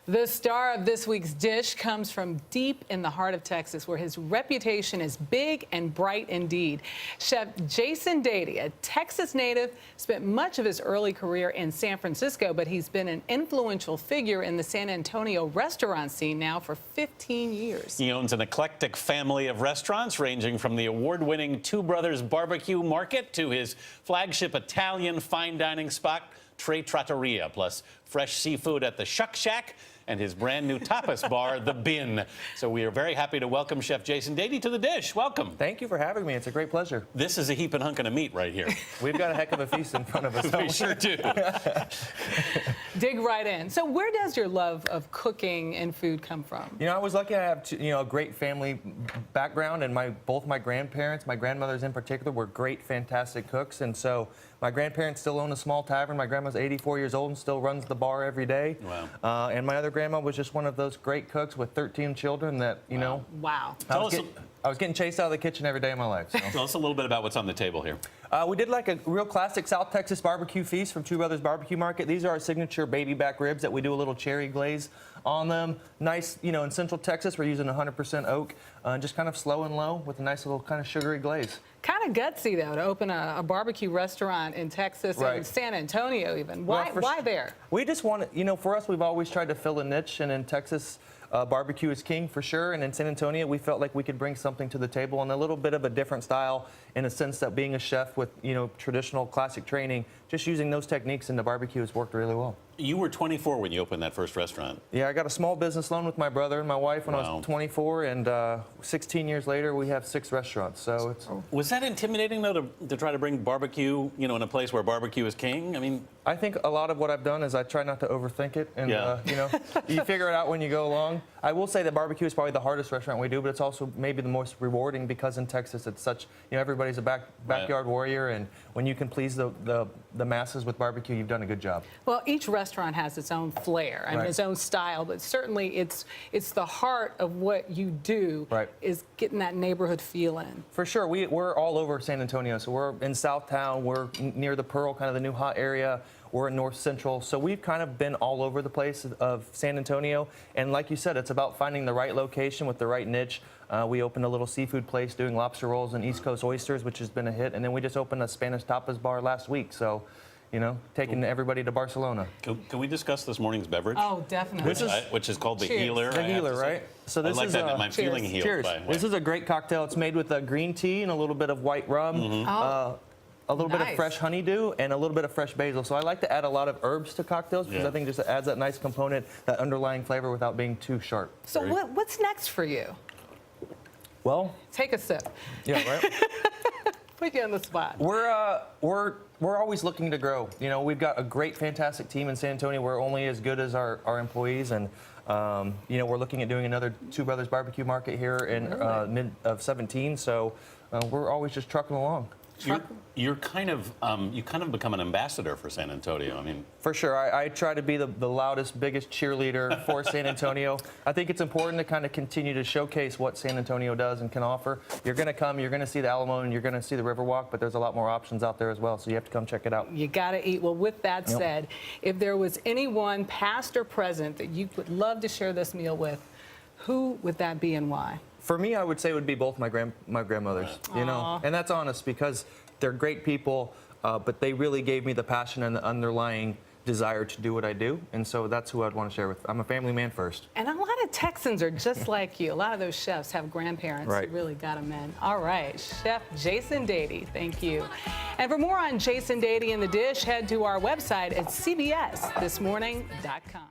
The star of this week's dish comes from deep in the heart of Texas, where his reputation is big and bright indeed. Chef Jason Dady, a Texas native, spent much of his early career in San Francisco, but he's been an influential figure in the San Antonio restaurant scene now for 15 years. He owns an eclectic family of restaurants, ranging from the award-winning Two Brothers Barbecue Market to his flagship Italian fine dining spot, Tre Trattoria, plus fresh seafood at the Shuck Shack and his brand new tapas bar, The Bin. So we are very happy to welcome Chef Jason Dady to the dish. Welcome. Thank you for having me. It's a great pleasure. This is a heaping hunkin' of meat right here. We've got a heck of a feast in front of us. We sure do. Dig right in. So where does your love of cooking and food come from? You know, I was lucky to have a great family background, and both my grandparents, my grandmothers in particular, were great, fantastic cooks. And so my grandparents still own a small tavern. My grandma's 84 years old and still runs the bar every day. Wow. And my other grandma was just one of those great cooks with 13 children that, you know. Wow. I was getting chased out of the kitchen every day of my life. So. Tell us a little bit about what's on the table here. We did like a real classic South Texas barbecue feast from Two Brothers Barbecue Market. These are our signature baby back ribs that we do a little cherry glaze on them. Nice, you know, in Central Texas, we're using 100% oak, just kind of slow and low with a nice little kind of sugary glaze. Kind of gutsy, though, to open a barbecue restaurant in Texas and San Antonio even. Why there? We just wanted, you know, for us, we've always tried to fill a niche, and in Texas, barbecue is king for sure, and in San Antonio we felt like we could bring something to the table and a little bit of a different style, in a sense that being a chef with, you know, traditional classic training, just using those techniques in the barbecue has worked really well. You were 24 when you opened that first restaurant. Yeah, I got a small business loan with my brother and my wife when I was 24, and 16 years later we have 6 restaurants. So it's. Was that intimidating though to try to bring barbecue, you know, in a place where barbecue is king? I mean, I think a lot of what I've done is I try not to overthink it, and you know, you figure it out when you go along. I will say that barbecue is probably the hardest restaurant we do, but it's also maybe the most rewarding because in Texas it's such, you know, everybody's a backyard warrior, and when you can please the masses with barbecue, you've done a good job. Well, each restaurant has its own flair and its own style, but certainly it's the heart of what you do is getting that neighborhood feel in. For sure. We're all over San Antonio, so we're in Southtown, we're near the Pearl, kind of the new hot area. We're in North Central, so we've kind of been all over the place of San Antonio. And like you said, it's about finding the right location with the right niche. We opened a little seafood place doing lobster rolls and East Coast oysters, which has been a hit. And then we just opened a Spanish tapas bar last week. So, you know, taking everybody to Barcelona. Can we discuss this morning's beverage? Oh, definitely. Which is called the Healer. The Healer, right? So this is that I'm feeling healed. Cheers. This is a great cocktail. It's made with green tea and a little bit of white rum. A little bit of fresh honeydew and a little bit of fresh basil. So I like to add a lot of herbs to cocktails because I think it just adds that nice component, that underlying flavor without being too sharp. So what's next for you? Well, take a sip. Yeah, right. Put you on the spot. We're always looking to grow. You know, we've got a great, fantastic team in San Antonio. We're only as good as our employees, and you know, we're looking at doing another Two Brothers Barbecue Market here in mid of 17. So we're always just trucking along. You're kind of you kind of become an ambassador for San Antonio. I mean, for sure. I try to be the loudest, biggest cheerleader for San Antonio. I think it's important to kind of continue to showcase what San Antonio does and can offer. You're going to come, you're going to see the Alamo, and you're going to see the Riverwalk, but there's a lot more options out there as well. So you have to come check it out. You got to eat. Well, with that said, if there was anyone, past or present, that you would love to share this meal with, who would that be and why? For me, I would say it would be both my grandmothers, you know, and that's honest because they're great people, but they really gave me the passion and the underlying desire to do what I do, and so that's who I'd want to share with. I'm a family man first. And a lot of Texans are just like you. A lot of those chefs have grandparents who really got them in. All right, Chef Jason Dady, thank you. And for more on Jason Dady and the Dish, head to our website at cbsthismorning.com.